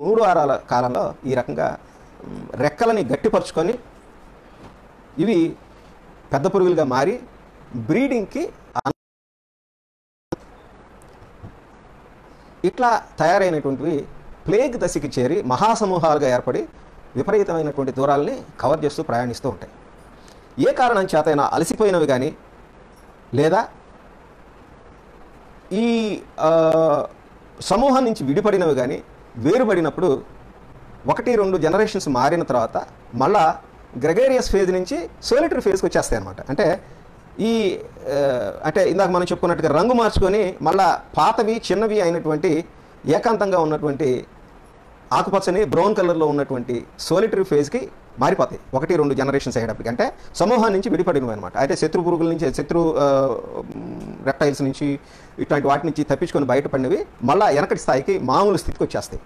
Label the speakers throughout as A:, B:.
A: 3 వారాల కాలంలో ఈ రకంగా రెక్కలని గట్టిపరుచుకొని ఇవి పెద్ద పురుగులుగా మారి బ్రీడింగ్కి ఇట్లా తయారైనటువంటివి ప్లేగ్ దశకి చేరి మహాసమూహాలుగా ఏర్పడి విపరీతమైనటువంటి దూరాలని కవర్ చేస్తూ ప్రయాణిస్తూ ఉంటాయి. ఏ కారణం చేతైనా అలసిపోయినవి కానీ లేదా ఈ సమూహం నుంచి విడిపడినవి కానీ వేరుపడినప్పుడు 1-2 జనరేషన్స్ మారిన తర్వాత మళ్ళా గ్రెగేరియస్ ఫేజ్ నుంచి సోలిటరీ ఫేజ్కి వచ్చేస్తాయి అన్నమాట. అంటే ఇందాక మనం చెప్పుకున్నట్టుగా రంగు మార్చుకొని మళ్ళా పాతవి చిన్నవి అయినటువంటి ఏకాంతంగా ఉన్నటువంటి ఆకుపచ్చని బ్రౌన్ కలర్లో ఉన్నటువంటి సోలిటరీ ఫేజ్కి మారిపోతాయి 1-2 జనరేషన్స్ అయ్యేటప్పటికి. అంటే సమూహం నుంచి విడిపడినవి అనమాట. అయితే శత్రు పురుగుల నుంచి రెప్టైల్స్ నుంచి ఇట్లాంటి వాటి నుంచి తప్పించుకొని బయటపడినవి మళ్ళీ వెనకటి స్థాయికి మామూలు స్థితికి వచ్చేస్తాయి.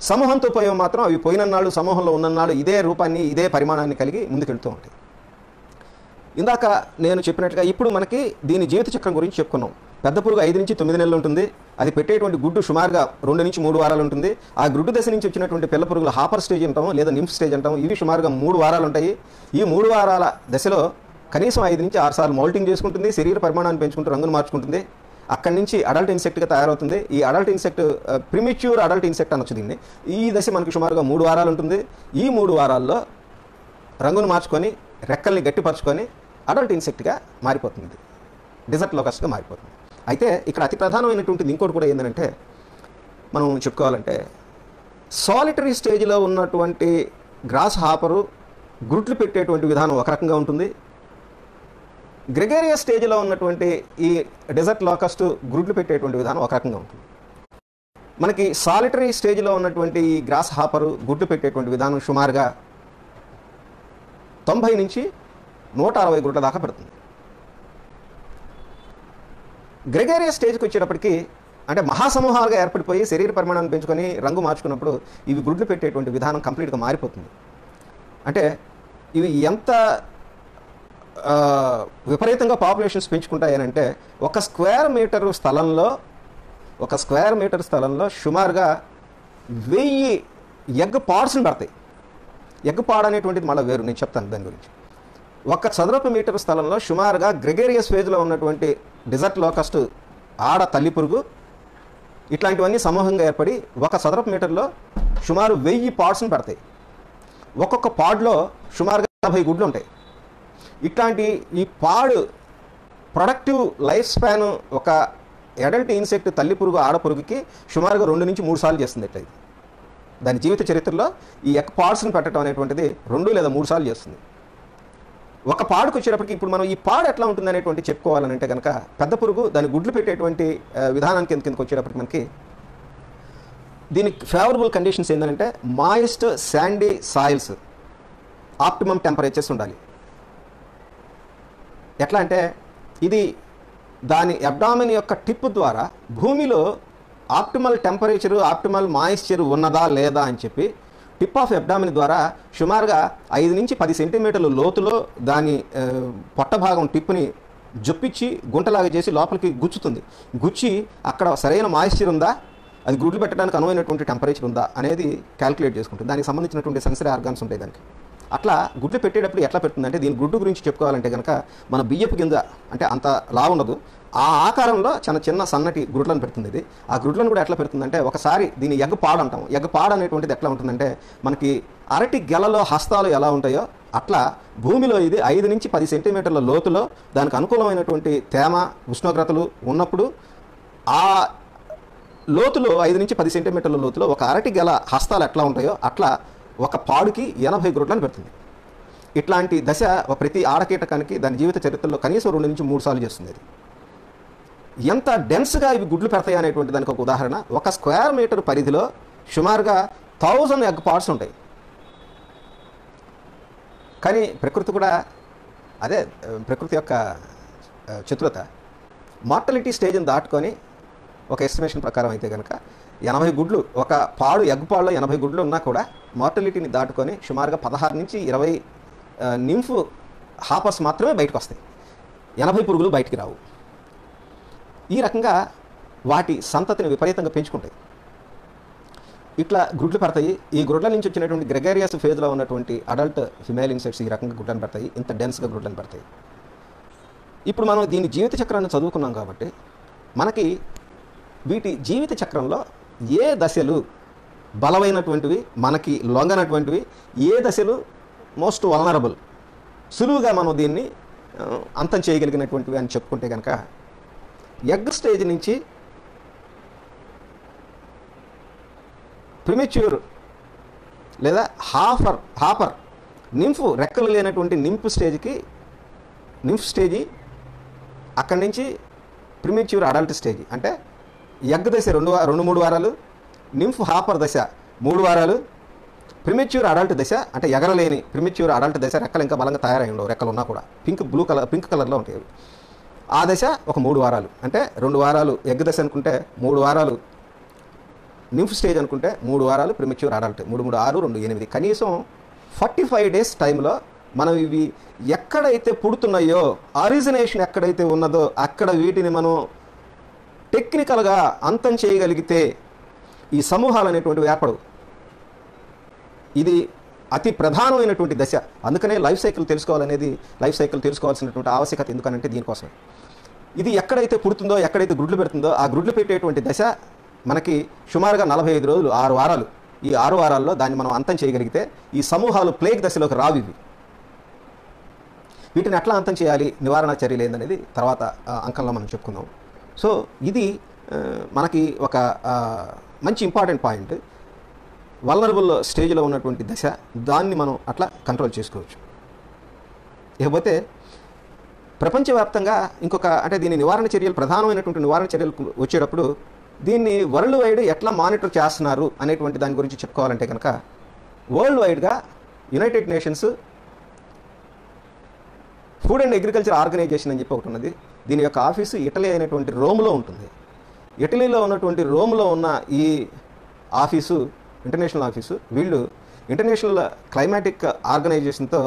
A: సమూహంతో పోయేవి మాత్రం అవి పోయినన్నాళ్ళు సమూహంలో ఉన్నన్నాళ్ళు ఇదే రూపాన్ని ఇదే పరిమాణాన్ని కలిగి ముందుకెళ్తూ ఉంటాయి. ఇందాక నేను చెప్పినట్టుగా ఇప్పుడు మనకి దీని జీవిత చక్రం గురించి చెప్పుకున్నాం. పెద్ద పురుగు 5 నుంచి 9 నెలలు ఉంటుంది. అది పెట్టేటువంటి గుడ్డు సుమారుగా 2 నుంచి 3 వారాలు ఉంటుంది. ఆ గుడ్డు దశ నుంచి వచ్చినటువంటి పిల్ల పురుగులు హాపర్ స్టేజ్ అంటాము లేదా నింఫ్ స్టేజ్ అంటాము. ఇవి సుమారుగా 3 వారాలు ఉంటాయి. ఈ 3 వారాల దశలో కనీసం 5 నుంచి 6 సార్లు మౌల్టింగ్ చేసుకుంటుంది, శరీర పరిమాణాన్ని పెంచుకుంటూ రంగును మార్చుకుంటుంది. అక్కడి నుంచి అడల్ట్ ఇన్సెక్ట్గా తయారవుతుంది. ఈ adult insect premature adult insect అనొచ్చు దీన్ని. ఈ దశ మనకి సుమారుగా 3 వారాలు ఉంటుంది. ఈ 3 వారాల్లో రంగును మార్చుకొని రెక్కల్ని గట్టిపరచుకొని అడల్ట్ ఇన్సెక్ట్గా మారిపోతుంది, డెజర్ట్ లోకస్ట్గా మారిపోతుంది. అయితే ఇక్కడ అతి ప్రధానమైనటువంటిది ఇంకోటి కూడా ఏంటంటే మనం చెప్పుకోవాలంటే సాలిటరీ స్టేజ్లో ఉన్నటువంటి గ్రాస్ హాపరు గుడ్లు పెట్టేటువంటి విధానం ఒక రకంగా ఉంటుంది. గ్రెగేరియస్ స్టేజ్లో ఉన్నటువంటి ఈ డెజర్ట్ లోకస్ట్ గుడ్లు పెట్టేటువంటి విధానం ఒక రకంగా ఉంటుంది. మనకి సాలిటరీ స్టేజ్లో ఉన్నటువంటి ఈ గ్రాస్ హాపరు గుడ్లు పెట్టేటువంటి విధానం సుమారుగా 90 నుంచి 160 గుడ్ల దాకా పెడుతుంది. గ్రెగేరియస్ స్టేజ్కి వచ్చేటప్పటికి అంటే మహాసమూహాలుగా ఏర్పడిపోయి శరీర పరిమాణాన్ని పెంచుకొని రంగు మార్చుకున్నప్పుడు ఇవి గుడ్లు పెట్టేటువంటి విధానం కంప్లీట్గా మారిపోతుంది. అంటే ఇవి ఎంత విపరీతంగా పాపులేషన్స్ పెంచుకుంటాయనంటే ఒక స్క్వేర్ మీటర్ స్థలంలో సుమారుగా 1000 ఎగ్ పాడ్స్ని పడతాయి. ఎగ్ పాడ్ అనేటువంటిది మళ్ళీ వేరు, నేను చెప్తాను దాని గురించి. 1 చదరపు మీటర్ స్థలంలో సుమారుగా గ్రెగేరియస్ ఫేజ్లో ఉన్నటువంటి డెజర్ట్ లోకస్ట్ ఆడ తల్లి పురుగు ఇట్లాంటివన్నీ సమూహంగా ఏర్పడి 1 చదరపు మీటర్లో సుమారు 1000 పాడ్స్ని పడతాయి. ఒక్కొక్క పాడ్లో సుమారుగా 50 గుడ్లు ఉంటాయి. ఇట్లాంటి ఈ పాడు ప్రొడక్టివ్ లైఫ్ స్పాన్ ఒక అడల్ట్ ఇన్సెక్ట్ తల్లి పురుగు ఆడ పురుగుకి సుమారుగా 2 నుంచి 3 సార్లు చేస్తుంది. ఇట్లా దాని జీవిత చరిత్రలో ఈ ఎగ్ పాడ్స్ని పెట్టడం అనేటువంటిది 2 లేదా 3 సార్లు చేస్తుంది. ఒక పాడుకు వచ్చేటప్పటికి ఇప్పుడు మనం ఈ పాడు ఎట్లా ఉంటుంది అనేటువంటి చెప్పుకోవాలంటే కనుక పెద్ద పురుగు దాని గుడ్లు పెట్టేటువంటి విధానానికి కిందకి వచ్చేటప్పటికి మనకి దీనికి ఫేవరబుల్ కండిషన్స్ ఏంటంటే moist Sandy soils, optimum temperatures ఉండాలి. ఎట్లా అంటే ఇది దాని అబ్డామిన్ యొక్క టిప్ ద్వారా భూమిలో ఆప్టిమల్ టెంపరేచరు ఆప్టిమల్ మాయిశ్చర్ ఉన్నదా లేదా అని చెప్పి టిప్ ఆఫ్ అబ్డామిన్ ద్వారా సుమారుగా 5 నుంచి 10 సెంటీమీటర్ల లోతులో దాని పొట్ట భాగం టిప్ని జొప్పించి గుంటలాగా చేసి లోపలికి గుచ్చుతుంది. గుచ్చి అక్కడ సరైన మాయిశ్చర్ ఉందా, అది గుడ్లు పెట్టడానికి అనువైనటువంటి టెంపరేచర్ ఉందా అనేది క్యాలిక్యులేట్ చేసుకుంటుంది. దానికి సంబంధించినటువంటి సెన్సరీ ఆర్గాన్స్ ఉంటాయి దానికి. అట్లా గుడ్లు పెట్టేటప్పుడు ఎట్లా పెడుతుందంటే దీని గుడ్డు గురించి చెప్పుకోవాలంటే కనుక మన బియ్యపు గింజ అంటే అంత లా ఉండదు, ఆ ఆకారంలో చిన్న సన్నటి గుడ్లను పెడుతుంది. ఇది ఆ గుడ్లను కూడా ఎట్లా పెడుతుందంటే ఒకసారి దీని ఎగ్ పాడు అంటాం. ఎగ్ పాడు అనేటువంటిది ఎట్లా ఉంటుందంటే మనకి అరటి గెలలో హస్తాలు ఎలా ఉంటాయో అట్లా భూమిలో ఇది 5 నుంచి 10 సెంటీమీటర్ల లోతులో దానికి అనుకూలమైనటువంటి తేమ ఉష్ణోగ్రతలు ఉన్నప్పుడు ఆ లోతులో 5 నుంచి 10 సెంటీమీటర్ల లోతులో ఒక అరటి గెల హస్తాలు ఎట్లా ఉంటాయో అట్లా ఒక పాడుకి 80 గుడ్లను పెడుతుంది. ఇట్లాంటి దశ ప్రతి ఆడకీటకానికి దాని జీవిత చరిత్రలో కనీసం 2 నుంచి 3 సార్లు చేస్తుంది. అది ఎంత డెన్స్గా ఇవి గుడ్లు పెడతాయి అనేటువంటి దానికి ఒక ఉదాహరణ. 1 స్క్వేర్ మీటర్ పరిధిలో సుమారుగా 1000 ఎగ్ పాడ్స్ ఉంటాయి. కానీ ప్రకృతి కూడా అదే ప్రకృతి యొక్క చతురత. మార్టలిటీ స్టేజ్ని దాటుకొని ఒక ఎస్టిమేషన్ ప్రకారం అయితే కనుక 80 గుడ్లు ఒక పాడు ఎగ్ పాడులో 80 గుడ్లు ఉన్నా కూడా మార్టలిటీని దాటుకొని సుమారుగా 16 నుంచి 20 నింఫ్ హాపర్స్ మాత్రమే బయటకు వస్తాయి. 80 పురుగులు బయటికి రావు. ఈ రకంగా వాటి సంతతిని విపరీతంగా పెంచుకుంటాయి. ఇట్లా గుడ్లు పడతాయి. ఈ గుడ్ల నుంచి వచ్చినటువంటి గ్రెగేరియస్ ఫేజ్లో ఉన్నటువంటి అడల్ట్ ఫిమేల్ ఇన్సెక్ట్స్ ఈ రకంగా గుడ్లను పడతాయి, ఇంత డెన్స్గా గుడ్లను పడతాయి. ఇప్పుడు మనం దీని జీవిత చక్రాన్ని చదువుకున్నాం కాబట్టి మనకి వీటి జీవిత చక్రంలో ఏ దశలు బలమైనటువంటివి, మనకి లొంగనటువంటివి, ఏ దశలు మోస్ట్ వల్నరబుల్, సులువుగా మనం దీన్ని అంతం చేయగలిగినటువంటివి అని చెప్పుకుంటే కనుక ఎగ్ స్టేజ్ నుంచి ప్రిమెచ్యూర్ లేదా హాపర్ నింఫ్ రెక్కలు లేనటువంటి నింఫ్ స్టేజీ, అక్కడి నుంచి ప్రిమెచ్యూర్ అడల్ట్ స్టేజ్ అంటే ఎగ్ దశ 2-3 వారాలు, నింఫ్ హాపర్ దశ 3 వారాలు, ప్రిమెచ్యూర్ అడల్ట్ దశ అంటే ఎగరలేని ప్రిమెచ్యూర్ అడల్ట్ దశ, రెక్కలు ఇంకా బలంగా తయారై ఉండవు, రెక్కలు ఉన్నా కూడా పింక్ కలర్లో ఉంటాయి. ఆ దశ ఒక 3 వారాలు అంటే 2 వారాలు ఎగ్ దశ అనుకుంటే 3 వారాలు నింఫ్ స్టేజ్ అనుకుంటే 3 వారాలు ప్రిమెచ్యూర్ అడల్ట్, 3 3 6 2 8 కనీసం 45 డేస్ టైంలో మనం ఇవి ఎక్కడైతే పుడుతున్నాయో, ఆరిజినేషన్ ఎక్కడైతే ఉన్నదో అక్కడ వీటిని మనం టెక్నికల్గా అంతం చేయగలిగితే ఈ సమూహాలు అనేటువంటివి ఏర్పడవు. ఇది అతి ప్రధానమైనటువంటి దశ. అందుకనే లైఫ్ సైకిల్ తెలుసుకోవాల్సినటువంటి ఆవశ్యకత ఎందుకనంటే దీనికోసమే. ఇది ఎక్కడైతే పుడుతుందో, ఎక్కడైతే గుడ్లు పెడుతుందో ఆ గుడ్లు పెట్టేటువంటి దశ మనకి సుమారుగా 45 రోజులు, 6 వారాలు. ఈ 6 వారాల్లో దాన్ని మనం అంతం చేయగలిగితే ఈ సమూహాలు ప్లేగ్ దశలోకి రావు. వీటిని ఎట్లా అంతం చేయాలి, నివారణ చర్యలు ఏందనేది తర్వాత అంకంలో మనం చెప్పుకుందాం. సో ఇది మనకి ఒక మంచి ఇంపార్టెంట్ పాయింట్. వల్నరబుల్ స్టేజ్లో ఉన్నటువంటి దశ, దాన్ని మనం అట్లా కంట్రోల్ చేసుకోవచ్చు. ఇకపోతే ప్రపంచవ్యాప్తంగా ఇంకొక అంటే దీని నివారణ చర్యలు, ప్రధానమైనటువంటి నివారణ చర్యలు వచ్చేటప్పుడు దీన్ని వరల్డ్ వైడ్ ఎట్లా మానిటర్ చేస్తున్నారు అనేటువంటి దాని గురించి చెప్పుకోవాలంటే కనుక వరల్డ్ వైడ్గా united nations food and agriculture organisation అని చెప్పి ఒకటి ఉన్నది. దీని యొక్క ఆఫీసు ఇటలీ అయినటువంటి రోమ్లో ఉంటుంది. ఇటలీలో ఉన్నటువంటి రోమ్లో ఉన్న ఈ ఆఫీసు, ఇంటర్నేషనల్ ఆఫీసు, వీళ్ళు ఇంటర్నేషనల్ క్లైమాటిక్ ఆర్గనైజేషన్తో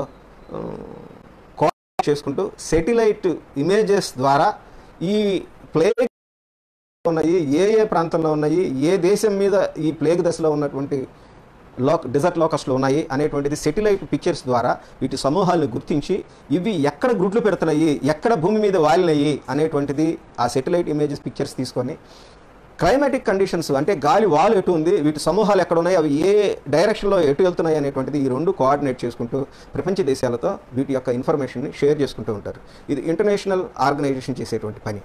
A: కోఆర్డినేట్ చేసుకుంటూ శాటిలైట్ ఇమేజెస్ ద్వారా ఈ ప్లేగ్ ఉన్నాయి, ఏ ప్రాంతంలో ఉన్నాయి, ఏ దేశం మీద ఈ ప్లేగ్ దశలో ఉన్నటువంటి డెజర్ట్ లోకస్ట్లు ఉన్నాయి అనేటువంటిది శాటిలైట్ పిక్చర్స్ ద్వారా వీటి సమూహాలను గుర్తించి ఇవి ఎక్కడ గుడ్లు పెడుతున్నాయి, ఎక్కడ భూమి మీద వాలినాయి అనేటువంటిది ఆ శాటిలైట్ ఇమేజెస్ పిక్చర్స్ తీసుకొని క్లైమాటిక్ కండిషన్స్ అంటే గాలి వాలు ఎటు ఉంది, వీటి సమూహాలు ఎక్కడ ఉన్నాయి, అవి ఏ డైరెక్షన్లో ఎటు వెళ్తున్నాయి అనేటువంటిది ఈ రెండు కోఆర్డినేట్ చేసుకుంటూ ప్రపంచ దేశాలతో వీటి యొక్క ఇన్ఫర్మేషన్ని షేర్ చేసుకుంటూ ఉంటారు. ఇది ఇంటర్నేషనల్ ఆర్గనైజేషన్ చేసేటువంటి పని.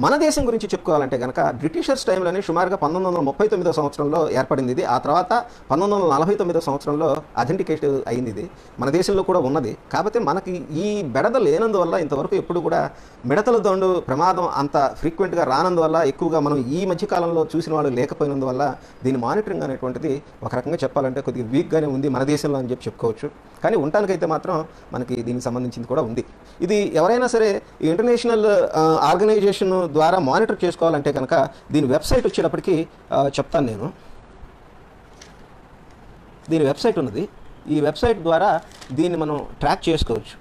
A: మన దేశం గురించి చెప్పుకోవాలంటే కనుక బ్రిటిషర్స్ టైంలోనే సుమారుగా 1939 సంవత్సరంలో ఏర్పడింది ఇది. ఆ తర్వాత 1949 సంవత్సరంలో అథెంటికేట్ అయింది. ఇది మన దేశంలో కూడా ఉన్నది. కాకపోతే మనకి ఈ బెడద లేనందువల్ల ఇంతవరకు ఎప్పుడు కూడా మిడతల దండు ప్రమాదం అంత ఫ్రీక్వెంట్గా రానందువల్ల, ఎక్కువగా మనం ఈ మధ్యకాలంలో చూసిన వాళ్ళు లేకపోయినందువల్ల దీని మానిటరింగ్ అనేటువంటిది ఒక రకంగా చెప్పాలంటే కొద్దిగా వీక్గానే ఉంది మన దేశంలో అని చెప్పి చెప్పుకోవచ్చు. కానీ ఉండటానికైతే మాత్రం మనకి దీనికి సంబంధించింది కూడా ఉంది. ఇది ఎవరైనా సరే ఈ ఇంటర్నేషనల్ ఆర్గనైజేషన్ ద్వారా మానిటర్ చేసుకోవాలంటే కనుక దీని వెబ్సైట్ వచ్చేటప్పటికి చెప్తాను నేను. దీని వెబ్సైట్ ఉన్నది. ఈ వెబ్సైట్ ద్వారా దీన్ని మనం ట్రాక్ చేసుకోవచ్చు.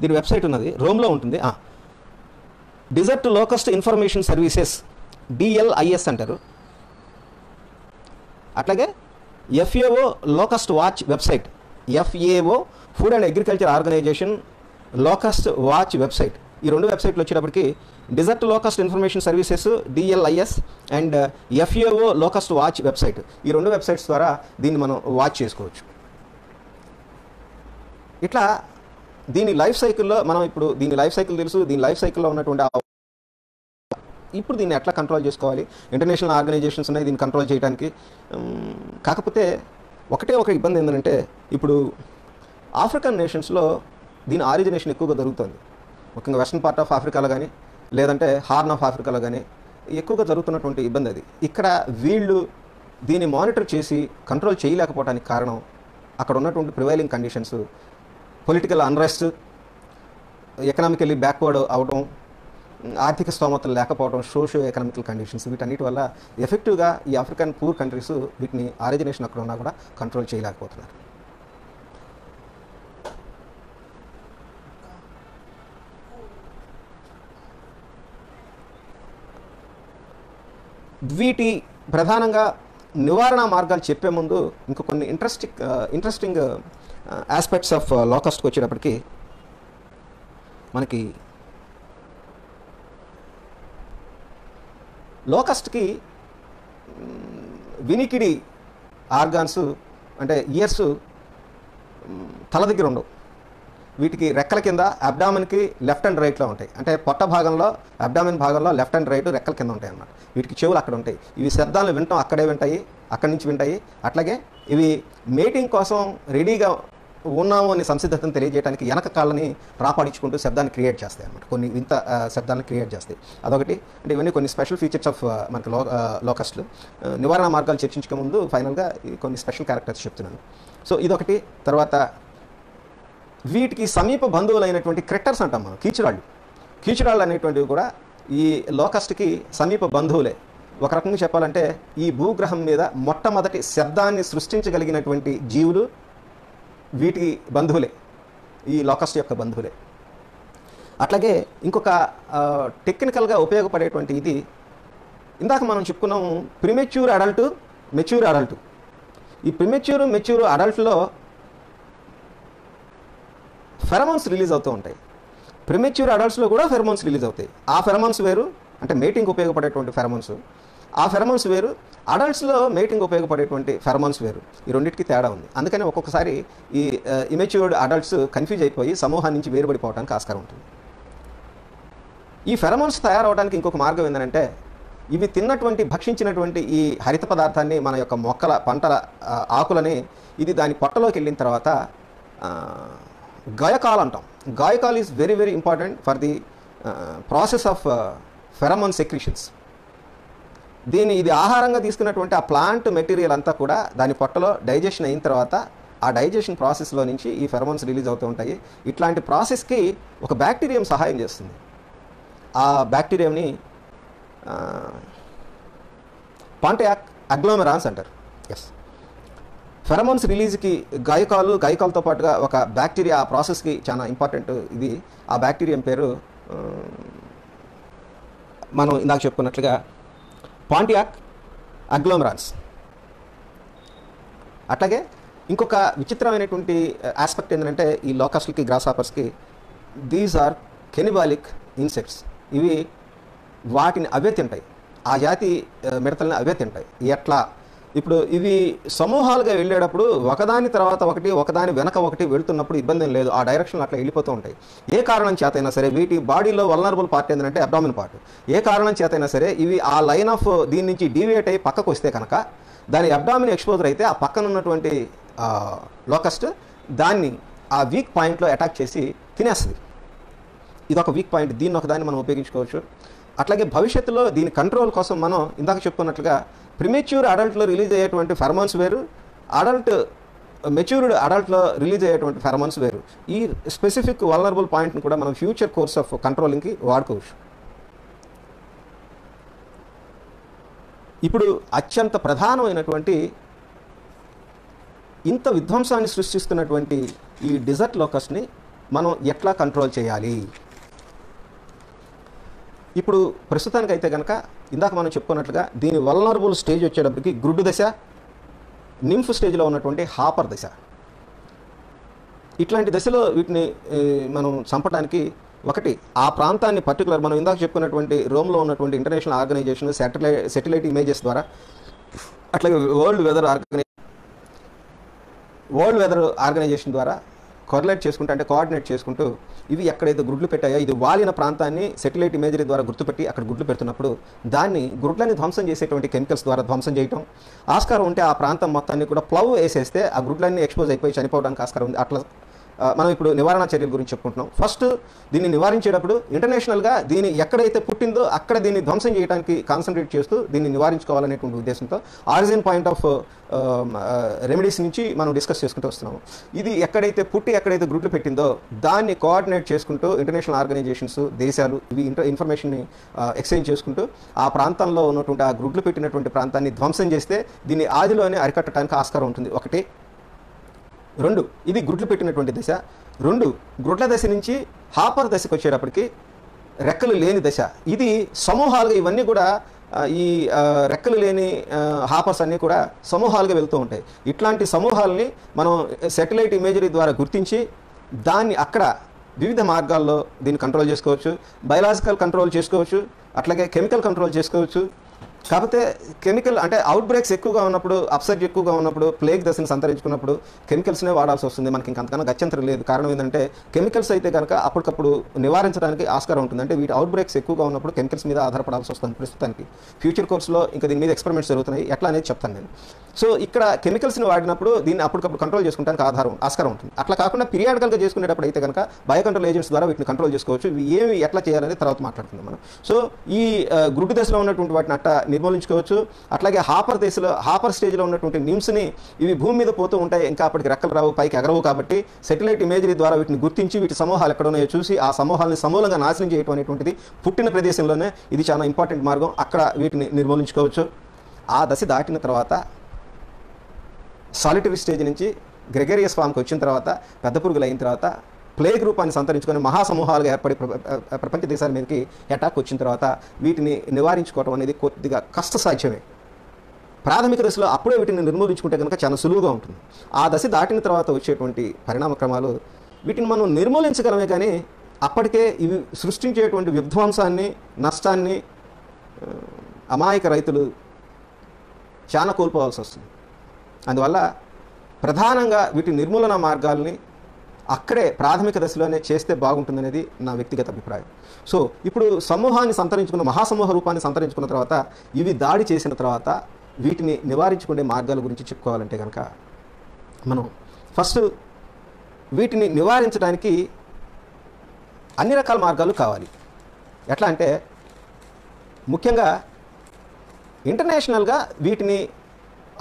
A: దీని వెబ్సైట్ ఉన్నది, రోమ్లో ఉంటుంది. Desert locust information services, DLIS అంటారు. అట్లాగే FAO locust watch website, FAO food and agriculture organisation locust watch website. ఈ రెండు వెబ్సైట్లు వచ్చేటప్పటికి desert locust information services DLIS and FAO locust watch website. ఈ రెండు వెబ్సైట్స్ ద్వారా దీన్ని మనం వాచ్ చేసుకోవచ్చు. ఇట్లా దీని లైఫ్ సైకిల్లో మనం ఇప్పుడు దీని లైఫ్ సైకిల్ తెలుసు. దీని లైఫ్ సైకిల్లో ఉన్నటువంటి ఇప్పుడు దీన్ని ఎట్లా కంట్రోల్ చేసుకోవాలి, ఇంటర్నేషనల్ ఆర్గనైజేషన్స్ ఉన్నాయి దీన్ని కంట్రోల్ చేయడానికి. కాకపోతే ఒకటే ఒక ఇబ్బంది ఏంటంటే ఇప్పుడు ఆఫ్రికన్ నేషన్స్లో దీని ఆరిజినేషన్ ఎక్కువగా జరుగుతుంది. ముఖ్యంగా వెస్టర్న్ పార్ట్ ఆఫ్ ఆఫ్రికాలో కానీ లేదంటే హార్న్ ఆఫ్ ఆఫ్రికాలో కానీ ఎక్కువగా జరుగుతున్నటువంటి ఇబ్బంది అది. ఇక్కడ వీళ్ళు దీన్ని మానిటర్ చేసి కంట్రోల్ చేయలేకపోవడానికి కారణం అక్కడ ఉన్నటువంటి prevailing conditions, political unrest, economically backward అవడం, ఆర్థిక స్తోమతలు లేకపోవడం, సోషియో ఎకనామికల్ కండిషన్స్, వీటన్నిటి వల్ల ఎఫెక్టివ్గా ఈ ఆఫ్రికన్ పూర్ కంట్రీస్ వీటిని ఆరిజినేషన్ అక్కడ ఉన్నా కూడా కంట్రోల్ చేయలేకపోతున్నారు. వీటి ప్రధానంగా నివారణ మార్గాలు చెప్పే ముందు ఇంకో కొన్ని ఇంట్రెస్టింగ్ ఆస్పెక్ట్స్ ఆఫ్ లోకస్ట్కి వచ్చేటప్పటికి మనకి లోకస్ట్కి వినికిడి ఆర్గాన్స్ అంటే ఇయర్స్ తల దగ్గర ఉండవు. వీటికి రెక్కల కింద అబ్డామిన్కి లెఫ్ట్ అండ్ రైట్లో ఉంటాయి. అంటే పొట్ట భాగంలో అబ్డామిన్ భాగంలో లెఫ్ట్ అండ్ రైట్ రెక్కల కింద ఉంటాయి అన్నమాట. వీటికి చెవులు అక్కడ ఉంటాయి. ఇవి శబ్దాలను వినటం అక్కడే వింటాయి, అక్కడి నుంచి వింటాయి. అట్లాగే ఇవి మేటింగ్ కోసం రెడీగా ఉన్నాము అని సంసిద్ధతను తెలియజేయడానికి వెనక కాళ్ళని రాపాడించుకుంటూ శబ్దాన్ని క్రియేట్ చేస్తాయి అన్నమాట. కొన్ని వింత శబ్దాలను క్రియేట్ చేస్తాయి. అదొకటి. అంటే ఇవన్నీ కొన్ని స్పెషల్ ఫీచర్స్ ఆఫ్ మనకి లోకస్ట్లు. నివారణ మార్గాలు చర్చించక ముందు ఫైనల్గా కొన్ని స్పెషల్ క్యారెక్టర్స్ చెప్తున్నాను. సో ఇదొకటి. తర్వాత వీటికి సమీప బంధువులైనటువంటి క్రిట్టర్స్ అంటాం మనం, కీచురాళ్ళు అనేటువంటివి కూడా ఈ లోకస్ట్కి సమీప బంధువులే. ఒక రకంగా చెప్పాలంటే ఈ భూగ్రహం మీద మొట్టమొదటి శబ్దాన్ని సృష్టించగలిగినటువంటి జీవులు వీటికి బంధువులే, ఈ లోకస్ట్ యొక్క బంధువులే. అట్లాగే ఇంకొక టెక్నికల్గా ఉపయోగపడేటువంటి ఇది ఇందాక మనం చెప్పుకున్నాము, ప్రిమెచ్యూర్ అడల్ట్, మెచ్యూర్ అడల్ట్. ఈ మెచ్యూర్ అడల్ట్లో ఫెరమోన్స్ రిలీజ్ అవుతూ ఉంటాయి. ప్రిమెచ్యూర్ అడల్ట్స్లో కూడా ఫెరమోన్స్ రిలీజ్ అవుతాయి. ఆ ఫెరమోన్స్ వేరు, అంటే మేటింగ్ ఉపయోగపడేటువంటి ఫెరమోన్స్. ఆ ఫెరమోన్స్ వేరు, అడల్ట్స్లో మేటింగ్ ఉపయోగపడేటువంటి ఫెరమోన్స్ వేరు. ఈ రెండింటికి తేడా ఉంది. అందుకని ఒక్కొక్కసారి ఈ ఇమెచ్యూర్డ్ అడల్ట్స్ కన్ఫ్యూజ్ అయిపోయి సమూహాన్ని నుంచి వేరుపడిపోవడానికి ఆస్కారం ఉంటుంది. ఈ ఫెరమోన్స్ తయారవడానికి ఇంకొక మార్గం ఏంటంటే, ఇవి భక్షించినటువంటి ఈ హరిత పదార్థాన్ని, మన యొక్క మొక్కల పంటల ఆకులని, ఇది దాని పొట్టలోకి వెళ్ళిన తర్వాత గాయకాల్ అంటాం. గాయకాల్ is very very important for the process of pheromone secretions. ఇది ఆహారంగా తీసుకున్నటువంటి ఆ ప్లాంట్ మెటీరియల్ అంతా కూడా దాని పొట్టలో డైజెషన్ అయిన తర్వాత ఆ డైజెషన్ ప్రాసెస్లో నుంచి ఈ ఫెరమోన్స్ రిలీజ్ అవుతూ ఉంటాయి. ఇట్లాంటి ప్రాసెస్కి ఒక బ్యాక్టీరియం సహాయం చేస్తుంది. ఆ బ్యాక్టీరియంని పాంటయాక్ అగ్లోమెరాన్స్ అంటారు. ఎస్, ఫెరమోన్స్ రిలీజ్కి గాయకాలతో పాటుగా ఒక బ్యాక్టీరియా ఆ ప్రాసెస్కి చాలా ఇంపార్టెంట్. ఇది ఆ బ్యాక్టీరియం పేరు మనం ఇందాక చెప్పుకున్నట్లుగా పాంటియాక్ అగ్లోమెరాన్స్. అట్లాగే ఇంకొక విచిత్రమైనటువంటి ఆస్పెక్ట్ ఏంటంటే, ఈ లోకస్ట్లకి గ్రాస్హాపర్స్కి దీస్ ఆర్ కెనిబాలిక్ ఇన్సెక్ట్స్. ఇవి వాటిని అవే తింటాయి, ఆ జాతి మిడతల్ని అవే తింటాయి. ఎట్లా? ఇప్పుడు ఇవి సమూహాలుగా వెళ్ళేటప్పుడు ఒకదాని తర్వాత ఒకదాని వెనక ఒకటి వెళుతున్నప్పుడు ఇబ్బంది ఏం లేదు, ఆ డైరెక్షన్లో అట్లా వెళ్ళిపోతూ ఉంటాయి. ఏ కారణం చేతైనా సరే వీటి బాడీలో వల్నరబుల్ పార్ట్ ఏంటంటే అబ్డామిన్ పార్ట్. ఏ కారణం చేతైనా సరే ఇవి ఆ లైన్ ఆఫ్ దీని నుంచి డీవియేట్ అయ్యి పక్కకు వస్తే కనుక దాని అబ్డామిన్ ఎక్స్పోజర్ అయితే ఆ పక్కన ఉన్నటువంటి లోకస్ట్ దాన్ని ఆ వీక్ పాయింట్లో అటాక్ చేసి తినేస్తుంది. ఇదొక వీక్ పాయింట్. దీన్ని ఒకదాన్ని మనం ఉపయోగించుకోవచ్చు. అట్లాగే భవిష్యత్తులో దీని కంట్రోల్ కోసం మనం ఇందాక చెప్పుకున్నట్లుగా ప్రిమెచ్యూర్ అడల్ట్లో రిలీజ్ అయ్యేటువంటి ఫెరమోన్స్ వేరు, మెచ్యూర్డ్ అడల్ట్లో రిలీజ్ అయ్యేటువంటి ఫెరమోన్స్ వేరు. ఈ స్పెసిఫిక్ వల్నరబుల్ పాయింట్ని కూడా మనం ఫ్యూచర్ కోర్స్ ఆఫ్ కంట్రోలింగ్కి వాడుకోవచ్చు. ఇప్పుడు అత్యంత ప్రధానమైనటువంటి ఇంత విధ్వంసాన్ని సృష్టిస్తున్నటువంటి ఈ డిజర్ట్ లోకస్ట్ని మనం ఎట్లా కంట్రోల్ చేయాలి? ఇప్పుడు ప్రస్తుతానికైతే కనుక ఇందాక మనం చెప్పుకున్నట్లుగా దీని వల్నరబుల్ స్టేజ్ వచ్చేటప్పటికి గ్రుడ్డు దశ, నింఫ్ స్టేజ్లో ఉన్నటువంటి హాపర్ దశ. ఇట్లాంటి దశలో వీటిని మనం చంపడానికి ఒకటి ఆ ప్రాంతాన్ని పర్టికులర్ మనం ఇందాక చెప్పుకున్నటువంటి రోమ్లో ఉన్నటువంటి ఇంటర్నేషనల్ ఆర్గనైజేషన్ శాటిలైట్ ఇమేజెస్ ద్వారా, అట్లాగే వరల్డ్ వెదర్ ఆర్గనైజేషన్ ద్వారా కోఆర్డినేట్ చేసుకుంటూ ఇవి ఎక్కడైతే గుడ్లు పెట్టాయో ఇది వాలిన ప్రాంతాన్ని శాటిలైట్ ఇమేజరీ ద్వారా గుర్తుపెట్టి అక్కడ గుడ్లు పెడుతున్నప్పుడు దాన్ని గుడ్లని ధ్వంసం చేసేటువంటి కెమికల్స్ ద్వారా ధ్వంసం చేయటం ఆస్కారం ఉంటే ఆ ప్రాంతం మొత్తాన్ని కూడా ప్లవ్ వేసేస్తే ఆ గుడ్లన్నీ ఎక్స్పోజ్ అయిపోయి చనిపోవడానికి ఆస్కారం ఉంది. అట్లా మనం ఇప్పుడు నివారణ చర్యల గురించి చెప్పుకుంటున్నాం. ఫస్ట్ దీన్ని నివారించేటప్పుడు ఇంటర్నేషనల్గా దీన్ని ఎక్కడైతే పుట్టిందో అక్కడ దీన్ని ధ్వంసం చేయడానికి కాన్సన్ట్రేట్ చేస్తూ దీన్ని నివారించుకోవాలనేటువంటి ఉద్దేశంతో ఆరిజిన్ పాయింట్ ఆఫ్ రెమెడీస్ నుంచి మనం డిస్కస్ చేసుకుంటూ వస్తున్నాము. ఇది ఎక్కడైతే గ్రూప్లు పెట్టిందో దాన్ని కోఆర్డినేట్ చేసుకుంటూ ఇంటర్నేషనల్ ఆర్గనైజేషన్స్, దేశాలు ఇవి ఇన్ఫర్మేషన్ని ఎక్స్చేంజ్ చేసుకుంటూ ఆ ప్రాంతంలో ఉన్నటువంటి ఆ గ్రూప్లు పెట్టినటువంటి ప్రాంతాన్ని ధ్వంసం చేస్తే దీన్ని ఆదిలోనే అరికట్టడానికి ఆస్కారం ఉంటుంది. ఒకటి. రెండు, ఇది గుడ్లు పెట్టినటువంటి దశ. రెండు, గుడ్ల దశ నుంచి హాపర్ దశకు వచ్చేటప్పటికి రెక్కలు లేని దశ. ఇది సమూహాలుగా ఇవన్నీ కూడా ఈ రెక్కలు లేని హాపర్స్ అన్నీ కూడా సమూహాలుగా వెళ్తూ ఉంటాయి. ఇట్లాంటి సమూహాలని మనం శాటిలైట్ ఇమేజరీ ద్వారా గుర్తించి దాన్ని అక్కడ వివిధ మార్గాల్లో దీన్ని కంట్రోల్ చేసుకోవచ్చు. బయలాజికల్ కంట్రోల్ చేసుకోవచ్చు, అట్లాగే కెమికల్ కంట్రోల్ చేసుకోవచ్చు. కాకపోతే కెమికల్ అంటే అవుట్ బ్రేక్స్ ఎక్కువగా ఉన్నప్పుడు, అప్సెట్ ఎక్కువగా ఉన్నప్పుడు, ప్లేగ్ దశను సంతరించుకున్నప్పుడు కెమికల్స్నే వాడాల్సి వస్తుంది. మనకి ఇంకంతకన్నా గత్యంతరం లేదు. కారణం ఏంటంటే కెమికల్స్ అయితే కనుక అప్పటికప్పుడు నివారించడానికి ఆస్కారం ఉంటుంది. అంటే వీటి అవుట్ బ్రేక్స్ ఎక్కువగా ఉన్నప్పుడు కెమికల్స్ మీద ఆధారపడాల్సి వస్తుంది ప్రస్తుతానికి. ఫ్యూచర్ కోర్స్లో ఇంకా దీని మీద ఎక్స్పెరిమెంట్స్ జరుగుతున్నాయి, ఎట్లా అనేది చెప్తాను నేను. సో ఇక్కడ కెమికల్స్ని వాడినప్పుడు దీన్ని అప్పటికప్పుడు కంట్రోల్ చేసుకోవడానికి ఆస్కారం ఉంటుంది. అట్లా కాకుండా పీరియాడికల్గా చేసుకునేటప్పుడు అయితే కనుక బయో కంట్రోల్ ఏజెంట్స్ ద్వారా వీటిని కంట్రోల్ చేసుకోవచ్చు. ఇవి ఏమి ఎట్లా చేయాలనేది తర్వాత మాట్లాడుకుందాం మనం. సో ఈ గుడ్డు దశలో ఉన్నటువంటి వాటిని అట్లా నిర్మూలించుకోవచ్చు. అట్లాగే హాపర్ స్టేజ్లో ఉన్నటువంటి నిమ్స్ని ఇవి భూమి మీద పోతూ ఉంటాయి, ఇంకా అప్పటికి రెక్కలు రావు, పైకి ఎగరవు. కాబట్టి శాటిలైట్ ఇమేజరీ ద్వారా వీటిని గుర్తించి వీటి సమూహాలు ఎక్కడ ఉన్నాయో చూసి ఆ సమూహాలను సమూలంగా నాశనం చేయడం అనేటువంటిది పుట్టిన ప్రదేశంలోనే ఇది చాలా ఇంపార్టెంట్ మార్గం. అక్కడ వీటిని నిర్మూలించుకోవచ్చు. ఆ దశ దాటిన తర్వాత సాలిటరీ స్టేజ్ నుంచి గ్రెగరియస్ ఫామ్కి వచ్చిన తర్వాత, పెద్ద పురుగులు అయిన తర్వాత, ప్లేగ్ రూపాన్ని సంతరించుకొని మహాసమూహాలుగా ఏర్పడి ప్రపంచ దేశాల మీదకి అటాక్ వచ్చిన తర్వాత వీటిని నివారించుకోవడం అనేది కొద్దిగా కష్టసాధ్యమే. ప్రాథమిక దశలో అప్పుడే వీటిని నిర్మూలించుకుంటే కనుక చాలా సులువుగా ఉంటుంది. ఆ దశ దాటిన తర్వాత వచ్చేటువంటి పరిణామ క్రమాలు వీటిని మనం నిర్మూలించగలమే, కానీ అప్పటికే ఇవి సృష్టించేటువంటి విధ్వంసాన్ని, నష్టాన్ని అమాయక రైతులు చాలా కోల్పోవాల్సి వస్తుంది. అందువల్ల ప్రధానంగా వీటి నిర్మూలన మార్గాల్ని అక్కడే ప్రాథమిక దశలోనే చేస్తే బాగుంటుందనేది నా వ్యక్తిగత అభిప్రాయం. సో ఇప్పుడు సమూహాన్ని సంతరించుకున్న, మహాసమూహ రూపాన్ని సంతరించుకున్న తర్వాత, ఇవి దాడి చేసిన తర్వాత వీటిని నివారించుకునే మార్గాల గురించి చెప్పుకోవాలంటే కనుక మనం ఫస్ట్ వీటిని నివారించడానికి అన్ని రకాల మార్గాలు కావాలి. ఎట్లా అంటే ముఖ్యంగా ఇంటర్నేషనల్గా వీటిని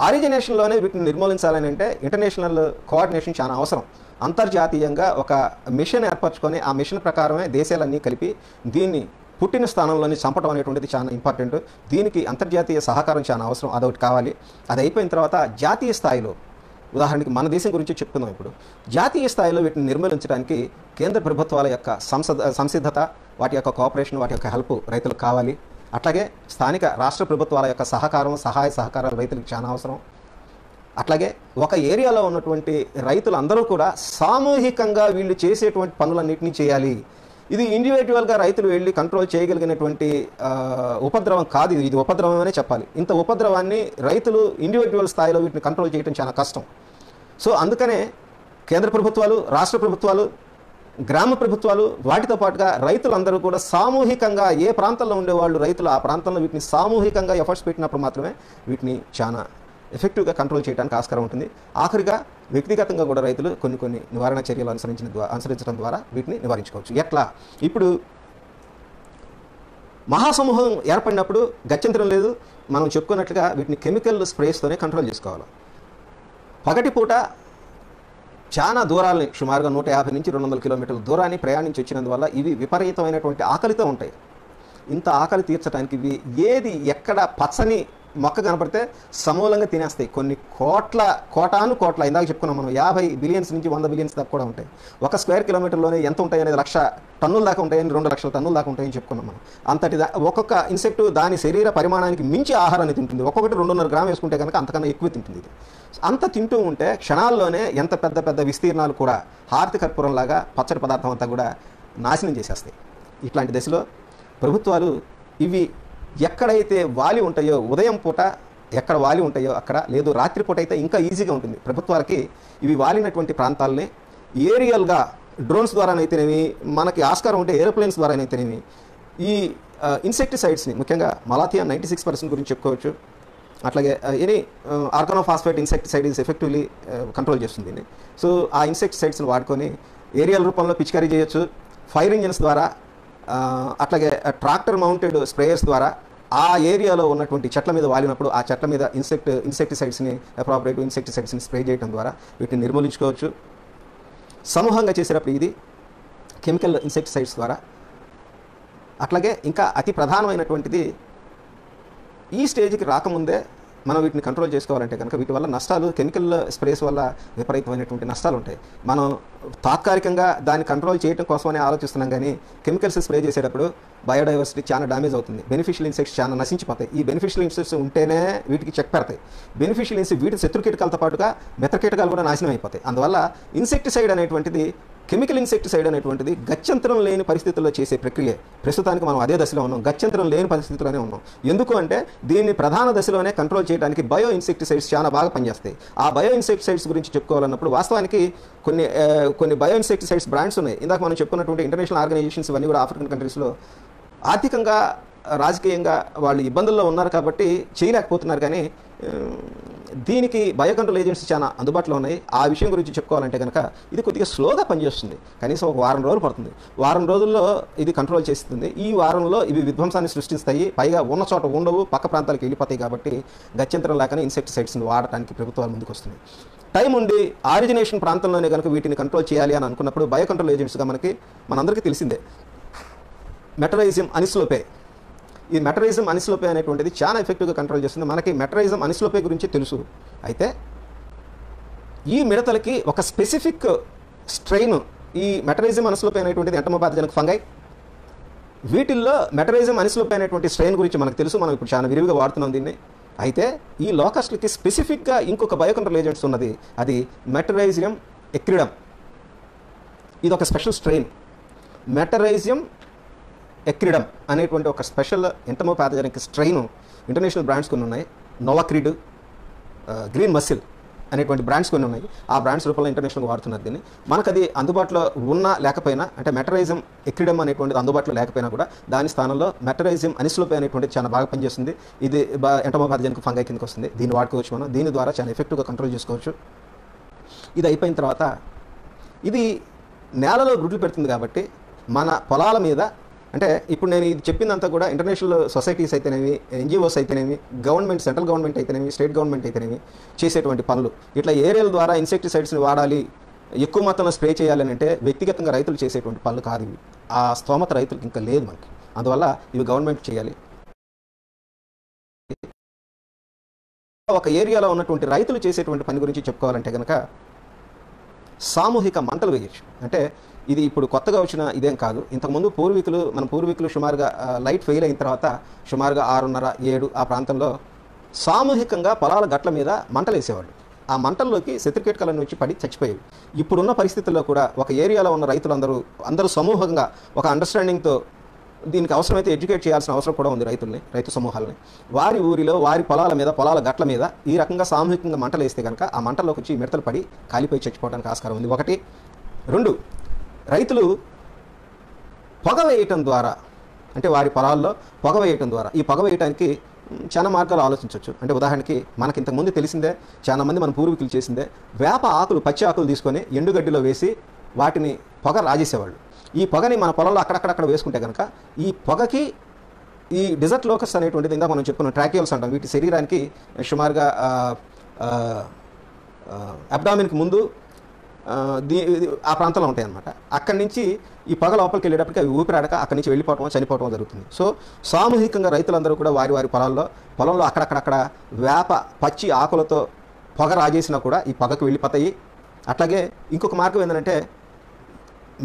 A: ఆరిజినేషన్లోనే వీటిని నిర్మూలించాలని అంటే ఇంటర్నేషనల్ కోఆర్డినేషన్ చాలా అవసరం. అంతర్జాతీయంగా ఒక మిషన్ ఏర్పరచుకొని ఆ మిషన్ ప్రకారమే దేశాలన్నీ కలిపి దీన్ని పుట్టిన స్థానంలోని చంపడం అనేటువంటిది చాలా ఇంపార్టెంట్. దీనికి అంతర్జాతీయ సహకారం చాలా అవసరం. అదొకటి కావాలి. అది అయిపోయిన తర్వాత జాతీయ స్థాయిలో, ఉదాహరణకి మన దేశం గురించి చెప్పుకుందాం. ఇప్పుడు జాతీయ స్థాయిలో వీటిని నిర్మూలించడానికి కేంద్ర ప్రభుత్వాల యొక్క సంసిద్ధత, వాటి యొక్క కోఆపరేషన్, వాటి యొక్క హెల్ప్ రైతులకు కావాలి. అట్లాగే స్థానిక రాష్ట్ర ప్రభుత్వాల యొక్క సహాయ సహకారాలు రైతులకు చాలా అవసరం. అట్లాగే ఒక ఏరియాలో ఉన్నటువంటి రైతులందరూ కూడా సామూహికంగా వీళ్ళు చేసేటువంటి పనులన్నింటినీ చేయాలి. ఇది ఇండివిజువల్గా రైతులు వెళ్ళి కంట్రోల్ చేయగలిగినటువంటి ఉపద్రవం కాదు. ఇది ఉపద్రవం అనే చెప్పాలి. ఇంత ఉపద్రవాన్ని రైతులు ఇండివిజువల్ స్థాయిలో వీటిని కంట్రోల్ చేయడం చాలా కష్టం. సో అందుకనే కేంద్ర ప్రభుత్వాలు, రాష్ట్ర ప్రభుత్వాలు, గ్రామ ప్రభుత్వాలు, వాటితో పాటుగా రైతులందరూ కూడా సామూహికంగా, ఏ ప్రాంతంలో ఉండేవాళ్ళు రైతులు ఆ ప్రాంతంలో వీటిని సామూహికంగా ఎఫర్ట్స్ పెట్టినప్పుడు మాత్రమే వీటిని చాలా ఎఫెక్టివ్గా కంట్రోల్ చేయడానికి ఆస్కారం ఉంటుంది. ఆఖరిగా వ్యక్తిగతంగా కూడా రైతులు కొన్ని నివారణ చర్యలు అనుసరించడం ద్వారా వీటిని నివారించుకోవచ్చు. ఎట్లా? ఇప్పుడు మహాసమూహం ఏర్పడినప్పుడు గత్యంతరం లేదు. మనం చెప్పుకున్నట్లుగా వీటిని కెమికల్ స్ప్రేస్తోనే కంట్రోల్ చేసుకోవాలి. పగటిపూట చాలా దూరాలని, సుమారుగా 150 నుంచి 200 కిలోమీటర్ల దూరాన్ని ప్రయాణించి వచ్చినందువల్ల ఇవి విపరీతమైనటువంటి ఆకలితో ఉంటాయి. ఇంత ఆకలి తీర్చడానికి ఇవి ఏది ఎక్కడ పచ్చని మొక్క కనపడితే సమూలంగా తినేస్తాయి. కొన్ని కోటాను ఇందాక చెప్పుకున్నాం మనం, 50 బిలియన్స్ నుంచి 100 బిలియన్స్ దాకా కూడా ఉంటాయి. ఒక స్క్వేర్ కిలోమీటర్లోనే ఎంత ఉంటాయి అనేది 1,00,000 టన్నుల దాకా ఉంటాయని, 2 లక్షల టన్నుల దాకా ఉంటాయని చెప్పుకున్నాం మనం. అంతటి ఒక్కొక్క ఇన్సెక్ట్ దాని శరీర పరిమాణానికి మించి ఆహారాన్ని తింటుంది. ఒక్కొక్కటి 2.5 గ్రాములు వేసుకుంటే కనుక అంతకన్నా ఎక్కువ తింటుంది. ఇది అంత తింటూ ఉంటే క్షణాల్లోనే ఎంత పెద్ద విస్తీర్ణాలు కూడా హారతి కర్పూరంలాగా పచ్చడి పదార్థం అంతా కూడా నాశనం చేసేస్తాయి. ఇట్లాంటి దశలో ప్రభుత్వాలు ఇవి ఎక్కడైతే వాలి ఉంటాయో, ఉదయం పూట ఎక్కడ వాలి ఉంటాయో అక్కడ, లేదు రాత్రిపూట అయితే ఇంకా ఈజీగా ఉంటుంది ప్రభుత్వాలకి ఇవి వాలినటువంటి ప్రాంతాలని ఏరియల్గా డ్రోన్స్ ద్వారానైతేనేమి, మనకి ఆస్కారం ఉంటే ఏరోప్లేన్స్ ద్వారానైతేనేమి ఈ ఇన్సెక్టిసైడ్స్ని, ముఖ్యంగా మలాథియా 96% గురించి చెప్పుకోవచ్చు. అట్లాగే any organophosphate insecticide effectively control చేస్తుంది దీన్ని. సో ఆ ఇన్సెక్టిసైడ్స్ని వాడుకొని ఏరియల్ రూపంలో పిచికారీ చేయొచ్చు, ఫైర్ ఇంజిన్స్ ద్వారా, అట్లాగే ట్రాక్టర్ మౌంటెడ్ స్ప్రేయర్స్ ద్వారా ఆ ఏరియాలో ఉన్నటువంటి చెట్ల మీద వాలినప్పుడు ఆ చెట్ల మీద ఇన్సెక్టిసైడ్స్ని అప్రాపరేట్ ఇన్సెక్టిసైడ్స్ని స్ప్రే చేయడం ద్వారా వీటిని నిర్మూలించుకోవచ్చు. సమూహంగా చేసేటప్పుడు ఇది కెమికల్ ఇన్సెక్టిసైడ్స్ ద్వారా. అట్లాగే ఇంకా అతి ప్రధానమైనటువంటిది ఈ స్టేజ్కి రాకముందే మనం వీటిని కంట్రోల్ చేసుకోవాలంటే కనుక వీటి వల్ల నష్టాలు, కెమికల్ స్ప్రేస్ వల్ల విపరీతమైనటువంటి నష్టాలు ఉంటాయి. మనం తాత్కాలికంగా దాన్ని కంట్రోల్ చేయడం కోసమనే ఆలోచిస్తున్నాం, కానీ కెమికల్స్ స్ప్రే చేసేటప్పుడు బయోడైవర్సిటీ చాలా డ్యామేజ్ అవుతుంది, బెనిఫిషియల్ ఇన్సెక్ట్స్ చాలా నశించిపోతాయి. ఈ బెనిఫిషియల్ ఇన్సెక్ట్స్ ఉంటేనే వీటికి చెక్ పెడతాయి. బెనిఫిషియల్ వీటి శత్రు కీటకాలతో పాటుగా మిత్ర కీటకాలు కూడా నాశనం అయిపోతాయి. అందువల్ల ఇన్సెక్టిసైడ్ అనేటువంటిది, కెమికల్ ఇన్సెక్టిసైడ్ అనేటువంటిది గత్యంతరం లేని పరిస్థితుల్లో చేసే ప్రక్రియ. ప్రస్తుతానికి మనం అదే దశలో ఉన్నాం, గత్యంతరం లేని పరిస్థితుల్లోనే ఉన్నాం. ఎందుకు అంటే దీన్ని ప్రధాన దశలోనే కంట్రోల్ చేయడానికి బయో ఇన్సెక్టిసైడ్స్ చాలా బాగా పనిచేస్తాయి. ఆ బయో ఇన్సెక్టిసైడ్స్ గురించి చెప్పుకోవాలన్నప్పుడు వాస్తవానికి కొన్ని బయో ఇన్సెక్టిసైడ్స్ బ్రాండ్స్ ఉన్నాయి. ఇందాక మనం చెప్పుకున్నటువంటి ఇంటర్నేషనల్ ఆర్గనైజేషన్స్ ఇవన్నీ కూడా ఆఫ్రికన్ కంట్రీస్లో ఆర్థికంగా, రాజకీయంగా వాళ్ళు ఇబ్బందుల్లో ఉన్నారు కాబట్టి చేయలేకపోతున్నారు. కానీ దీనికి బయో కంట్రోల్ ఏజెన్సీ చాలా అందుబాటులో ఉన్నాయి. ఆ విషయం గురించి చెప్పుకోవాలంటే కనుక ఇది కొద్దిగా స్లోగా పనిచేస్తుంది, కనీసం ఒక వారం రోజులు పడుతుంది. వారం రోజుల్లో ఇది కంట్రోల్ చేస్తుంది. ఈ వారంలో ఇవి విధ్వంసాన్ని సృష్టిస్తాయి, పైగా ఉన్న చోట ఉండవు, పక్క ప్రాంతాలకు వెళ్ళిపోతాయి. కాబట్టి గత్యంతరం లేకనే ఇన్సెక్టిసైడ్స్ని వాడటానికి ప్రభుత్వాలు ముందుకు వస్తున్నాయి. టైం ఉండి ఆరిజినేషన్ ప్రాంతంలోనే కనుక వీటిని కంట్రోల్ చేయాలి అని అనుకున్నప్పుడు బయో కంట్రోల్ ఏజెంట్స్గా మనందరికీ తెలిసిందే మెటరైజియం, అనిస్లోపే. ఈ మెటరైజియం, అనిస్లోపే అనేటువంటిది చాలా ఎఫెక్టివ్గా కంట్రోల్ చేస్తుంది. మనకి మెటరైజియం, అనిస్లోపే గురించి తెలుసు. అయితే ఈ మిడతలకి ఒక స్పెసిఫిక్ స్ట్రెయిన్, ఈ మెటరైజియం, అనిస్లోపే అనేటువంటిది ఎంటమోపాథజెనిక్ ఫంగై. వీటిల్లో మెటరైజియం, అనిస్లోపే అనేటువంటి స్ట్రెయిన్ గురించి మనకు తెలుసు, మనం ఇప్పుడు చాలా విరివిగా వాడుతున్నాం దీన్ని. అయితే ఈ లోకస్ట్లకి స్పెసిఫిక్గా ఇంకొక బయో కంట్రోల్ ఏజెంట్స్ ఉన్నది, అది మెటరైజియం ఎక్రిడమ్. ఇది ఒక స్పెషల్ స్ట్రెయిన్. మెటరైజియం ఎక్రిడమ్ అనేటువంటి ఒక స్పెషల్ ఎంటమోపాథజెనిక్ స్ట్రెయిన్ ఇంటర్నేషనల్ బ్రాండ్స్ కొన్ని ఉన్నాయి. నోవాక్రిడ్, గ్రీన్ మసిల్ అనేటువంటి బ్రాండ్స్ కొన్ని ఉన్నాయి. ఆ బ్రాండ్స్ రూపంలో ఇంటర్నేషనల్గా వాడుతున్నారు దీన్ని. మనకు అది అందుబాటులో ఉన్నా లేకపోయినా, అంటే మెటరైజియం ఎక్రిడమ్ అనేటువంటిది అందుబాటులో లేకపోయినా కూడా దాని స్థానంలో మెటరైజియం అనిస్లోపే అనేటువంటిది చాలా బాగా పనిచేస్తుంది. ఇది ఎంటమోపాథజెనిక్ ఫంగై కిందకి వస్తుంది. దీన్ని వాడుకోవచ్చు మనం. దీని ద్వారా చాలా ఎఫెక్టివ్గా కంట్రోల్ చేసుకోవచ్చు. ఇది అయిపోయిన తర్వాత ఇది నేలలో గుడ్లు పెడుతుంది కాబట్టి మన పొలాల మీద, అంటే ఇప్పుడు నేను ఇది చెప్పిందంతా కూడా ఇంటర్నేషనల్ సొసైటీస్ అయితేనేవి, ఎన్జిఓస్ అయితేనేమి, గవర్నమెంట్, సెంట్రల్ గవర్నమెంట్ అయితేనేమి, స్టేట్ గవర్నమెంట్ అయితేనేమి చేసేటువంటి పనులు. ఇట్లా ఏరియాల ద్వారా ఇన్సెక్టిసైడ్స్ని వాడాలి, ఎక్కువ మొత్తంలో స్ప్రే చేయాలని అంటే వ్యక్తిగతంగా రైతులు చేసేటువంటి పనులు కాదు ఇవి. ఆ స్తోమత రైతులకు ఇంకా లేదు మనకి. అందువల్ల ఇవి గవర్నమెంట్ చేయాలి. ఒక ఏరియాలో ఉన్నటువంటి రైతులు చేసేటువంటి పని గురించి చెప్పుకోవాలంటే కనుక సామూహిక మంటలు వేయచ్చు. అంటే ఇది ఇప్పుడు కొత్తగా వచ్చిన ఇదేం కాదు. ఇంతకుముందు మన పూర్వీకులు సుమారుగా లైట్ ఫెయిల్ అయిన తర్వాత సుమారుగా 6:30, 7 ఆ ప్రాంతంలో సామూహికంగా పొలాల గట్ల మీద మంటలు వేసేవాళ్ళు. ఆ మంటల్లోకి శత్రుకీటకాలను వచ్చి పడి చచ్చిపోయేవి. ఇప్పుడున్న పరిస్థితుల్లో కూడా ఒక ఏరియాలో ఉన్న రైతులందరూ సమూహంగా ఒక అండర్స్టాండింగ్తో దీనికి అవసరమైతే ఎడ్యుకేట్ చేయాల్సిన అవసరం కూడా ఉంది రైతు సమూహాలని. వారి ఊరిలో, వారి పొలాల గట్ల మీద ఈ రకంగా సామూహికంగా మంటలు వేస్తే కనుక ఆ మంటల్లోకి వచ్చి మిడతలు పడి కాలిపోయి చచ్చిపోవడానికి ఆస్కారం ఉంది. 1. 2, రైతులు పొగ వేయటం ద్వారా, అంటే వారి పొలాల్లో పొగ వేయటం ద్వారా, ఈ పొగ వేయటానికి చాలా మార్గాలు ఆలోచించవచ్చు. అంటే ఉదాహరణకి మనకి ఇంతకుముందు తెలిసిందే, చాలా మంది మన పూర్వీకులు చేసిందే, వేప ఆకులు, పచ్చి ఆకులు తీసుకొని ఎండుగడ్డిలో వేసి వాటిని పొగ రాజేసేవాళ్ళు. ఈ పొగని మన పొలంలో అక్కడక్కడ వేసుకుంటే కనుక ఈ పొగకి ఈ డిజర్ట్ లోకస్ అనేటువంటిది ఇందాక మనం చెప్పుకున్న ట్రాకియోల్స్ అంటాం. వీటి శరీరానికి సుమారుగా అబ్డామిన్కి ముందు ఆ ప్రాంతంలో ఉంటాయి అన్నమాట. అక్కడి నుంచి ఈ పొగ లోపలికి వెళ్ళేటప్పటికి అవి ఊపిరాడక అక్కడి నుంచి వెళ్ళిపోవటం, చనిపోవటం జరుగుతుంది. సో సామూహికంగా రైతులందరూ కూడా వారి పొలంలో అక్కడక్కడ వేప పచ్చి ఆకులతో పొగ రాజేసినా కూడా ఈ పొగకు వెళ్ళిపోతాయి. అట్లాగే ఇంకొక మార్గం ఏంటంటే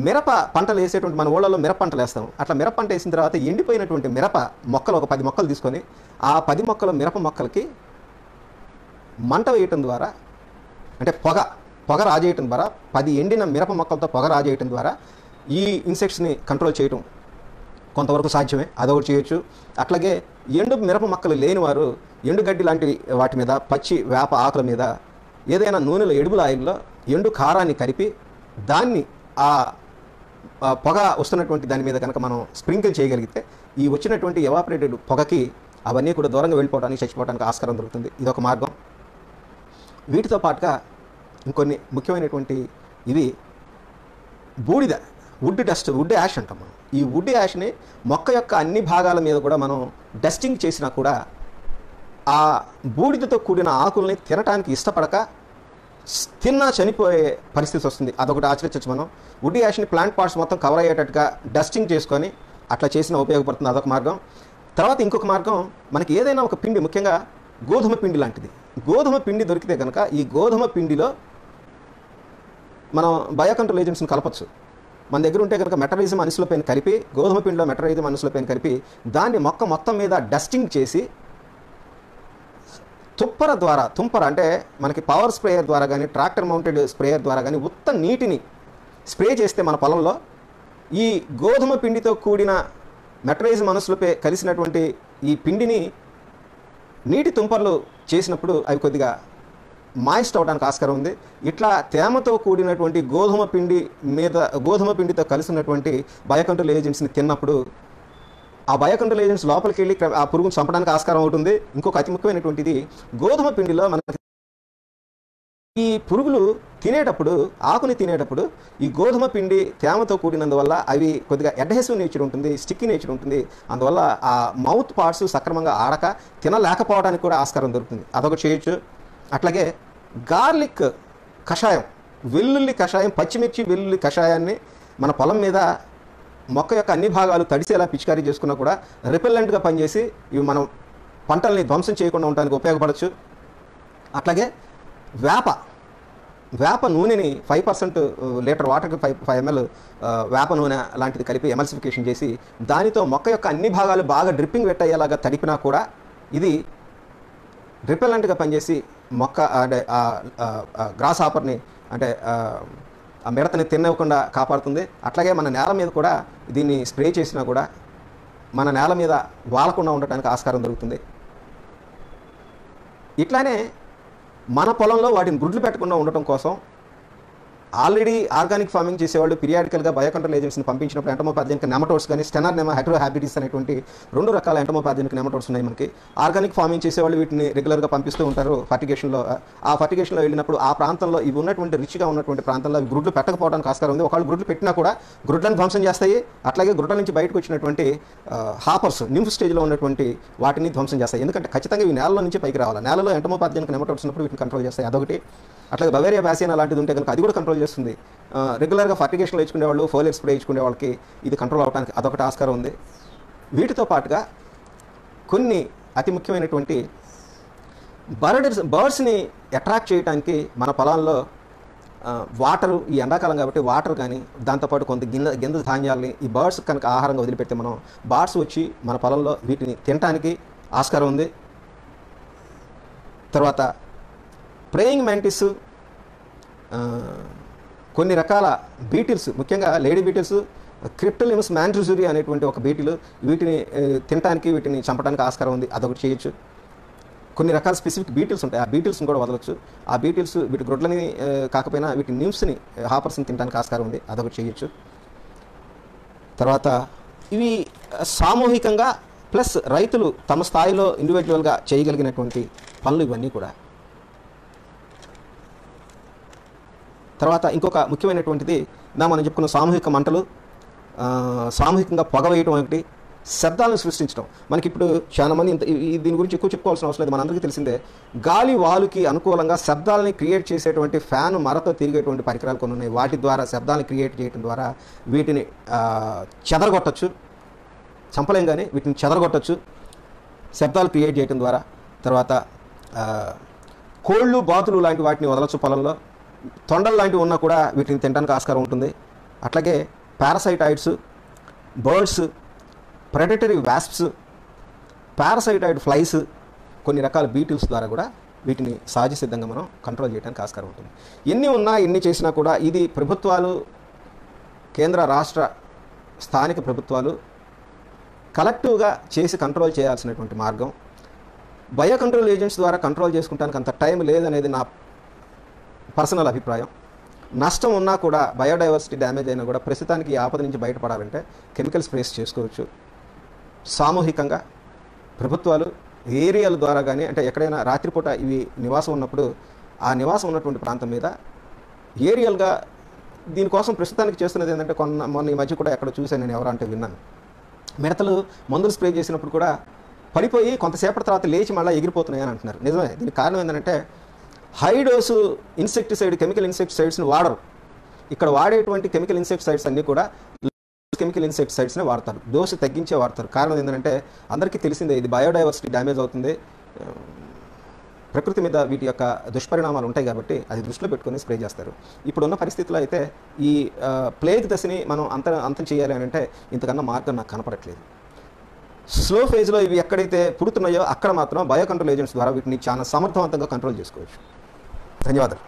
A: మిరప పంటలు వేసేటువంటి, మన ఊళ్ళలో మిరప పంటలు వేస్తాం. అట్లా మిరప పంట వేసిన తర్వాత ఎండిపోయినటువంటి మిరప మొక్కలు ఒక 10 మొక్కలు తీసుకొని ఆ 10 మొక్కల మిరప మొక్కలకి మంట వేయటం ద్వారా, అంటే పొగ రాజేయటం ద్వారా, 10 ఎండిన మిరప మొక్కలతో పొగ రాజేయటం ద్వారా ఈ ఇన్సెక్ట్స్ని కంట్రోల్ చేయటం కొంతవరకు సాధ్యమే. అదొకటి చేయొచ్చు. అట్లాగే ఎండు మిరప మొక్కలు లేని వారు ఎండుగడ్డి లాంటి వాటి మీద, పచ్చి వేప ఆకుల మీద ఏదైనా నూనెలో, ఎడుబుల ఆయిల్లో ఎండు కారాన్ని కలిపి దాన్ని ఆ పొగ వస్తున్నటువంటి దాని మీద కనుక మనం స్ప్రింకిల్ చేయగలిగితే ఈ వచ్చినటువంటి ఎవాపరేటెడ్ పొగకి అవన్నీ కూడా దూరంగా వెళ్ళిపోవడానికి, చచ్చిపోవడానికి ఆస్కారం దొరుకుతుంది. ఇదొక మార్గం. వీటితో పాటుగా ఇంకొన్ని ముఖ్యమైనటువంటి ఇవి బూడిద, వుడ్ డస్ట్, వుడ్ యాష్ అంటాం మనం. ఈ వుడ్ యాష్ని మొక్క యొక్క అన్ని భాగాల మీద కూడా మనం డస్టింగ్ చేసినా కూడా ఆ బూడిదతో కూడిన ఆకుల్ని తినటానికి ఇష్టపడక తిన్నా చనిపోయే పరిస్థితి వస్తుంది. అదొకటి ఆచరించవచ్చు మనం. వుడ్ యాష్ని ప్లాంట్ పార్ట్స్ మొత్తం కవర్ అయ్యేటట్టుగా డస్టింగ్ చేసుకొని అట్లా చేసినా ఉపయోగపడుతుంది. అదొక మార్గం. తర్వాత ఇంకొక మార్గం, మనకి ఏదైనా ఒక పిండి, ముఖ్యంగా గోధుమ పిండి లాంటిది, గోధుమ పిండి దొరికితే కనుక ఈ గోధుమ పిండిలో మనం బయోకంట్రోల్ ఏజెంట్స్ని కలపచ్చు. మన దగ్గర ఉంటే కనుక మెటరైజం అనిసోప్రైన్ కలిపి, గోధుమ పిండిలో మెటరైజం అనిసోప్రైన్ కలిపి దాన్ని మొక్క మొత్తం మీద డస్టింగ్ చేసి తుంపర అంటే మనకి పవర్ స్ప్రేయర్ ద్వారా కానీ, ట్రాక్టర్ మౌంటెడ్ స్ప్రేయర్ ద్వారా కానీ ఉత్త నీటిని స్ప్రే చేస్తే మన పొలంలో ఈ గోధుమ పిండితో కూడిన మెటరైజం అనిసోప్రైన్ కలిసినటువంటి ఈ పిండిని నీటి తుంపర్లు చేసినప్పుడు అవి కొద్దిగా మాయిస్ట్ అవడానికి ఆస్కారం ఉంది. ఇట్లా తేమతో కూడినటువంటి గోధుమ పిండితో కలిసినటువంటి బయోకంట్రోల్ ఏజెంట్స్ని తిన్నప్పుడు ఆ బయోకంట్రోల్ ఏజెంట్స్ లోపలికి వెళ్ళి ఆ పురుగును చంపడానికి ఆస్కారం ఉంటుంది. ఇంకొక అతి ముఖ్యమైనటువంటిది, గోధుమ పిండిలో మనకి ఈ పురుగులు ఆకుని తినేటప్పుడు ఈ గోధుమ పిండి తేమతో కూడినందువల్ల అవి కొద్దిగా అడ్హెసివ్ నేచర్ ఉంటుంది, స్టిక్కీ నేచర్ ఉంటుంది. అందువల్ల ఆ మౌత్ పార్ట్స్ సక్రమంగా ఆడక తినలేకపోవడానికి కూడా ఆస్కారం దొరుకుతుంది. అదొకటి చేయొచ్చు. అట్లాగే గార్లిక్ కషాయం, వెల్లుల్లి కషాయం, పచ్చిమిర్చి వెల్లుల్లి కషాయాన్ని మన పొలం మీద మొక్క యొక్క అన్ని భాగాలు తడిసేలా పిచికారీ చేసుకున్నా కూడా రిపెల్లెంట్గా పనిచేసి ఇవి మనం పంటల్ని ధ్వంసం చేయకుండా ఉండడానికి ఉపయోగపడవచ్చు. అట్లాగే వేప నూనెని 5% లీటర్ వాటర్కి 5 ml వేప నూనె లాంటిది కలిపి ఎమల్సిఫికేషన్ చేసి దానితో మొక్క యొక్క అన్ని భాగాలు బాగా డ్రిప్పింగ్ వెట్టయ్యేలాగా తడిపినా కూడా ఇది రిపెల్లెంట్గా పనిచేసి మొక్క అంటే గ్రాస్ హాపర్ని అంటే ఆ మిడతని తినకుండా కాపాడుతుంది. అట్లాగే మన నేల మీద కూడా దీన్ని స్ప్రే చేసినా కూడా మన నేల మీద వాలకుండా ఉండటానికి ఆస్కారం దొరుకుతుంది. ఇట్లానే మన పొలంలో వాటిని గుడ్లు పెట్టకుండా ఉండటం కోసం ఆల్రెడీ ఆర్గానిక్ ఫార్మింగ్ చేసేవాళ్ళు పీరియాడికల్గా బయోకంట్రోల్ ఏజెంట్స్ని పంపించినప్పుడు ఎంటోమోపాథెనిక్ నెమటోడ్స్ కానీ స్టెనర్ హెట్రోహాబిడిస్ అనేటువంటి 2 రకాల ఎంటోమోపాథెనిక్ నెమటోడ్స్ ఉన్నాయి మనకి. ఆర్గానిక్ ఫార్మింగ్ చేసేవాళ్ళు వీటిని రెగ్యులర్గా పంపిస్తూ ఉంటారు ఫర్టిగేషన్లో. ఆ ఫర్టిగేషన్లో వెళ్ళినప్పుడు ఆ ప్రాంతంలో ఇవి ఉన్నటువంటి రిచ్గా ఉన్నటువంటి ప్రాంతంలో గుడ్లు పెట్టకపోవడానికి ఆస్కారం ఉంది. ఒకళ్ళు గుడ్లు పెట్టినా కూడా గుడ్లను ధ్వంసం చేస్తాయి. అట్లాగే గుడ్ల నుంచి బయటకు వచ్చినటువంటి హాపర్స్, నింఫ్ స్టేజ్లో ఉన్నటువంటి వాటిని ధ్వంసం చేస్తాయి. ఎందుకంటే ఖచ్చితంగా ఇవి నేలలో నుంచి పైకి రావాలి. నేలలో ఎంటోమోపాథెనిక్ నెమటోడ్స్ ఉన్నప్పుడు వీటిని కంట్రోల్ చేస్తాయి. అదొకటి. అట్లాగే బవేరియా బ్యాసియానా లాంటిది ఉంటే కనుక అది కూడా కంట్రోల్ చేస్తుంది. రెగ్యులర్గా ఫర్టిగేషన్లో ఇచ్చుకునే వాళ్ళు, ఫోలియర్ స్ప్రే ఇచ్చుకునే వాళ్ళకి ఇది కంట్రోల్ అవడానికి అదొకటి ఆస్కారం ఉంది. వీటితో పాటుగా కొన్ని అతి ముఖ్యమైనటువంటి బర్డ్స్ని అట్రాక్ట్ చేయడానికి మన పొలాల్లో వాటరు, ఈ ఎండాకాలం కాబట్టి వాటర్ కానీ, దాంతోపాటు కొంత గింజ ధాన్యాలని ఈ బర్డ్స్ కనుక ఆహారంగా వదిలిపెడితే మనం బర్డ్స్ వచ్చి మన పొలంలో వీటిని తినడానికి ఆస్కారం ఉంది. తర్వాత ప్రేయింగ్ మ్యాంటిస్, కొన్ని రకాల బీటిల్స్, ముఖ్యంగా లేడీ బీటిల్స్, క్రిప్టోలిమస్ మ్యాండ్రిజూరి అనేటువంటి ఒక బీటిల్, వీటిని తినడానికి, వీటిని చంపడానికి ఆస్కారం ఉంది. అదొకటి చేయొచ్చు. కొన్ని రకాల స్పెసిఫిక్ బీటిల్స్ ఉంటాయి, ఆ బీటిల్స్ని కూడా వదలొచ్చు. ఆ బీటిల్స్ వీటి గ్రొడ్లని కాకపోయినా వీటి నిమ్స్ని, హాపర్స్ని తినడానికి ఆస్కారం ఉంది. అదొకటి చేయొచ్చు. తర్వాత ఇవి సామూహికంగా ప్లస్ రైతులు తమ స్థాయిలో ఇండివిజువల్గా చేయగలిగినటువంటి పనులు ఇవన్నీ కూడా. తర్వాత ఇంకొక ముఖ్యమైనటువంటిది మనం చెప్పుకున్న సామూహిక మంటలు, సామూహికంగా పొగ వేయటం ఒకటి, శబ్దాలను సృష్టించడం. మనకి ఇప్పుడు చాలా మంది దీని గురించి ఎక్కువ చెప్పుకోవాల్సిన అవసరం లేదు, మనందరికీ తెలిసిందే. గాలి వాలుకి అనుకూలంగా శబ్దాలని క్రియేట్ చేసేటువంటి ఫ్యాన్, మరతో తిరిగేటువంటి పరికరాలు కొన్ని ఉన్నాయి. వాటి ద్వారా శబ్దాలను క్రియేట్ చేయడం ద్వారా వీటిని చెదరగొట్టచ్చు. చంపలేం కానీ వీటిని చెదరగొట్టచ్చు శబ్దాలు క్రియేట్ చేయడం ద్వారా. తర్వాత కోళ్ళు, బాతులు లాంటి వాటిని వదలచ్చు పొలంలో. తొండలు లాంటివి ఉన్నా కూడా వీటిని తినడానికి ఆస్కారం ఉంటుంది. అట్లాగే పారాసైటాయిడ్స్, బర్డ్స్, ప్రెడటరీ వాస్ప్స్, పారాసైటాయిడ్ ఫ్లైస్, కొన్ని రకాల బీటిల్స్ ద్వారా కూడా వీటిని సహజ సిద్ధంగా మనం కంట్రోల్ చేయడానికి ఆస్కారం ఉంటుంది. ఎన్ని ఉన్నా ఎన్ని చేసినా కూడా ఇది ప్రభుత్వాలు, కేంద్ర రాష్ట్ర స్థానిక ప్రభుత్వాలు కలెక్టివ్గా చేసి కంట్రోల్ చేయాల్సినటువంటి మార్గం. బయో కంట్రోల్ ఏజెంట్స్ ద్వారా కంట్రోల్ చేసుకుంటానికి అంత టైం లేదనేది నా పర్సనల్ అభిప్రాయం. నష్టం ఉన్నా కూడా, బయోడైవర్సిటీ డ్యామేజ్ అయినా కూడా ప్రస్తుతానికి ఈ ఆపద నుంచి బయటపడాలంటే కెమికల్ స్ప్రేస్ చేసుకోవచ్చు. సామూహికంగా ప్రభుత్వాలు ఏరియాల ద్వారా కానీ, అంటే ఎక్కడైనా రాత్రిపూట ఇవి నివాసం ఉన్నప్పుడు ఆ నివాసం ఉన్నటువంటి ప్రాంతం మీద ఏరియల్గా దీనికోసం ప్రస్తుతానికి చేస్తున్నది ఏంటంటే, మొన్న ఈ మధ్య కూడా ఎక్కడ చూశాను నేను, ఎవరంటే విన్నాను, మిడతలు మందులు స్ప్రే చేసినప్పుడు కూడా పడిపోయి కొంతసేపటి తర్వాత లేచి మళ్ళీ ఎగిరిపోతున్నాయి అని అంటున్నారు. నిజమే. దీనికి కారణం ఏంటంటే హై డోసు ఇన్సెక్టిసైడ్, కెమికల్ ఇన్సెక్టిసైడ్స్ని వాడరు. ఇక్కడ వాడేటువంటి కెమికల్ ఇన్సెక్టిసైడ్స్ అన్నీ కూడా కెమికల్ ఇన్సెక్టిసైడ్స్నే వాడతారు, డోసు తగ్గించే వాడతారు. కారణం ఏంటంటే అందరికీ తెలిసిందే, ఇది బయోడైవర్సిటీ డ్యామేజ్ అవుతుంది, ప్రకృతి మీద వీటి యొక్క దుష్పరిణామాలు ఉంటాయి కాబట్టి అది దృష్టిలో పెట్టుకొని స్ప్రే చేస్తారు. ఇప్పుడున్న పరిస్థితుల్లో అయితే ఈ ప్లేగ్ దశని మనం అంతం చేయాలి అని అంటే ఇంతకన్నా మార్గం నాకు కనపడట్లేదు. స్లో ఫేజ్లో ఇవి ఎక్కడైతే పుడుతున్నాయో అక్కడ మాత్రం బయో కంట్రోల్ ఏజెంట్స్ ద్వారా వీటిని చాలా సమర్థవంతంగా కంట్రోల్ చేసుకోవచ్చు. ధన్యవాదాలు.